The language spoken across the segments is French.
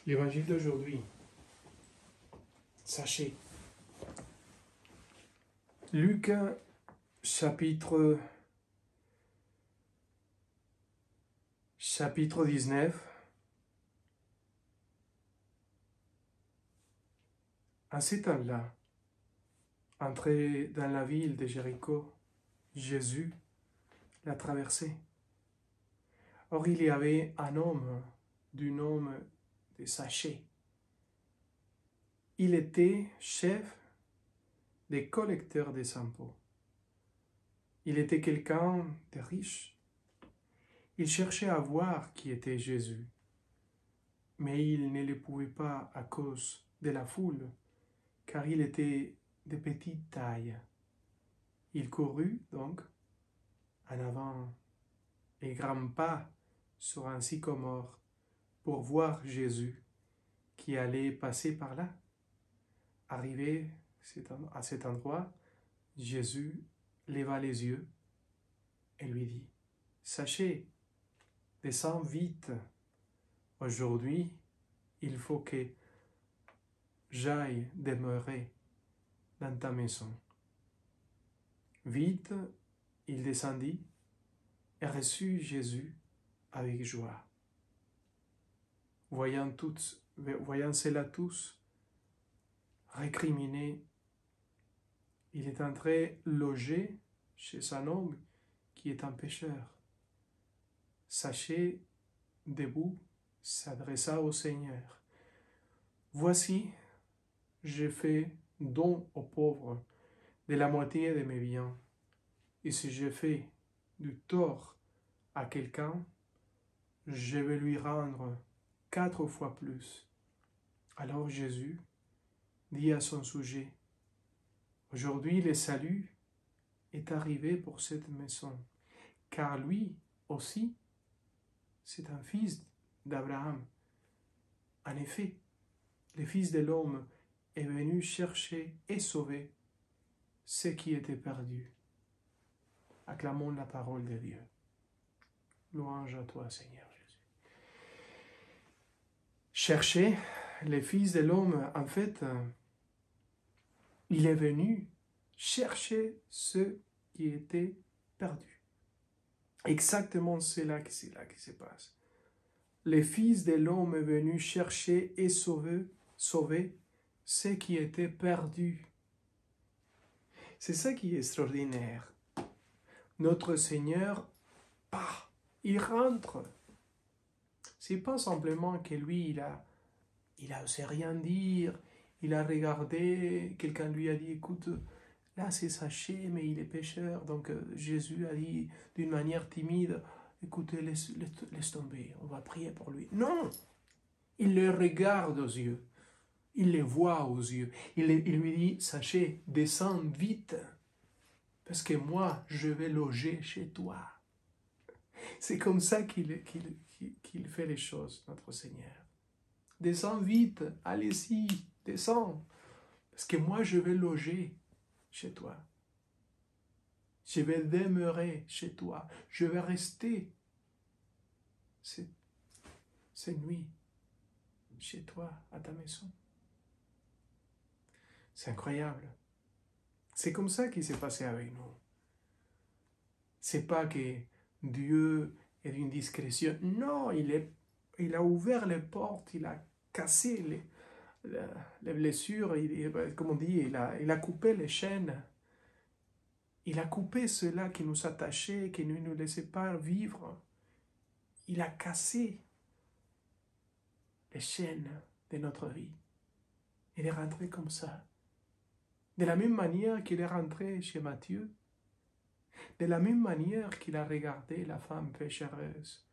L'évangile d'aujourd'hui, sachez, Luc chapitre 19, à ce temps-là, entré dans la ville de Jéricho, Jésus l'a traversé. Or, il y avait un homme du nom de Zachée. Il était chef des collecteurs des impôts. Il était quelqu'un de riche. Il cherchait à voir qui était Jésus, mais il ne le pouvait pas à cause de la foule, car il était de petite taille. Il courut donc en avant et grimpa sur un sycomore pour voir Jésus qui allait passer par là. Arrivé à cet endroit, Jésus leva les yeux et lui dit: « Sachez, descends vite. Aujourd'hui, il faut que j'aille demeurer dans ta maison. » Vite, il descendit et reçut Jésus avec joie. Voyant cela tous, récriminés, il est entré loger chez un homme qui est un pécheur. Zachée, debout, s'adressa au Seigneur. « Voici, j'ai fait don aux pauvres de la moitié de mes biens, et si j'ai fait du tort à quelqu'un, je vais lui rendre 4 fois plus. » Alors Jésus dit à son sujet: « Aujourd'hui le salut est arrivé pour cette maison, car lui aussi, c'est un fils d'Abraham. En effet, le Fils de l'homme est venu chercher et sauver ce qui était perdu. » Acclamons la parole de Dieu. Louange à toi, Seigneur Jésus. Chercher le Fils de l'homme, en fait, il est venu chercher ceux qui étaient perdus. Exactement c'est là qui se passe. Le Fils de l'homme est venu chercher et sauver ceux qui étaient perdus. C'est ça qui est extraordinaire. Notre Seigneur, il rentre. C'est pas simplement que lui, il a osé rien dire, il a regardé, quelqu'un lui a dit: « Écoute, là c'est Zachée, mais il est pécheur. » Donc Jésus a dit d'une manière timide: « Écoutez, laisse tomber, on va prier pour lui. » Non, il le regarde aux yeux, il le voit aux yeux. Il lui dit: « Zachée, descends vite, parce que moi, je vais loger chez toi. » C'est comme ça qu'il fait les choses, notre Seigneur. Descends vite, allez-y, descends, parce que moi, je vais loger chez toi. Je vais demeurer chez toi. Je vais rester cette nuit chez toi, à ta maison. C'est incroyable. C'est comme ça qu'il s'est passé avec nous. C'est pas que Dieu est d'une discrétion. Non, il a ouvert les portes, il a cassé les blessures, comme on dit, il a coupé les chaînes. Il a coupé cela qui nous attachait, qui ne nous laissait pas vivre. Il a cassé les chaînes de notre vie. Il est rentré comme ça. De la même manière qu'il est rentré chez Matthieu, de la même manière qu'il a regardé la femme péchereuse.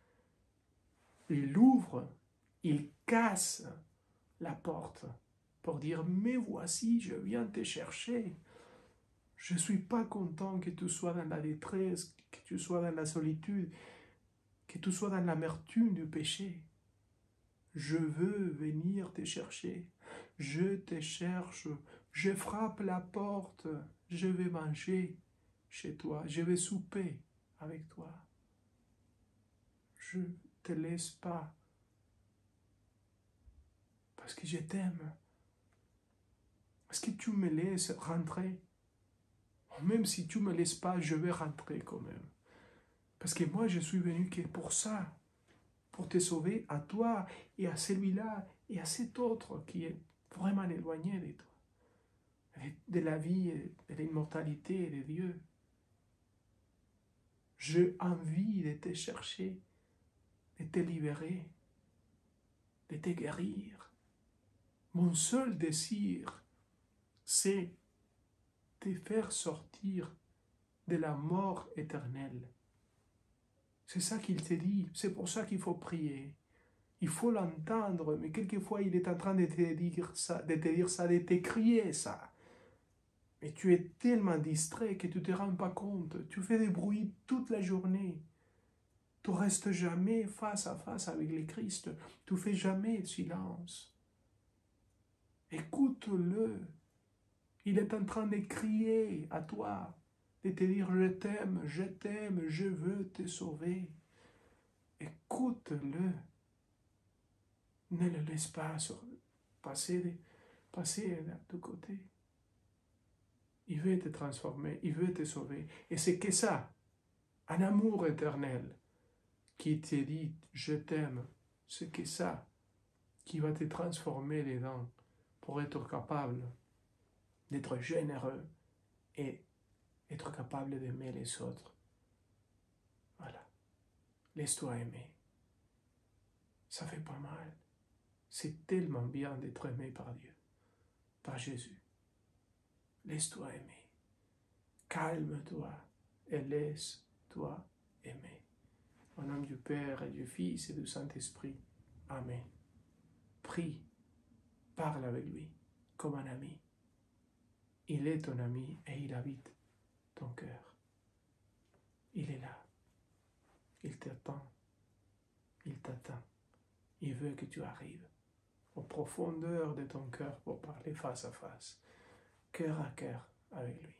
Il l'ouvre, il casse la porte pour dire: « Mais voici, je viens te chercher. Je ne suis pas content que tu sois dans la détresse, que tu sois dans la solitude, que tu sois dans l'amertume du péché. Je veux venir te chercher. Je te cherche. Je frappe la porte. Je vais manger chez toi. Je vais souper avec toi. Je ne te laisse pas parce que je t'aime. Est-ce que tu me laisses rentrer? Même si tu ne me laisses pas, je vais rentrer quand même. Parce que moi, je suis venu que pour ça, pour te sauver à toi et à celui-là et à cet autre qui est vraiment éloigné de toi, de la vie, de l'immortalité de Dieu. J'ai envie de te chercher, de te libérer, de te guérir. Mon seul désir, c'est te faire sortir de la mort éternelle. C'est ça qu'il te dit, c'est pour ça qu'il faut prier. Il faut l'entendre, mais quelquefois il est en train de te dire ça, de te crier ça. Mais tu es tellement distrait que tu ne te rends pas compte. Tu fais des bruits toute la journée. Tu ne restes jamais face à face avec le Christ. Tu ne fais jamais silence. Écoute-le. Il est en train de crier à toi, de te dire je t'aime, je veux te sauver. Écoute-le. Ne le laisse pas passer de côté. Il veut te transformer, il veut te sauver. Et c'est que ça, un amour éternel qui te dit je t'aime, c'est que ça qui va te transformer dedans pour être capable d'être généreux et être capable d'aimer les autres. Voilà. Laisse-toi aimer. Ça fait pas mal. C'est tellement bien d'être aimé par Dieu, par Jésus. Laisse-toi aimer. Calme-toi et laisse-toi aimer. Au nom du Père et du Fils et du Saint-Esprit. Amen. Prie, parle avec lui comme un ami. Il est ton ami et il habite ton cœur. Il est là. Il t'attend. Il t'attend. Il veut que tu arrives aux profondeurs de ton cœur pour parler face à face, cœur à cœur avec lui.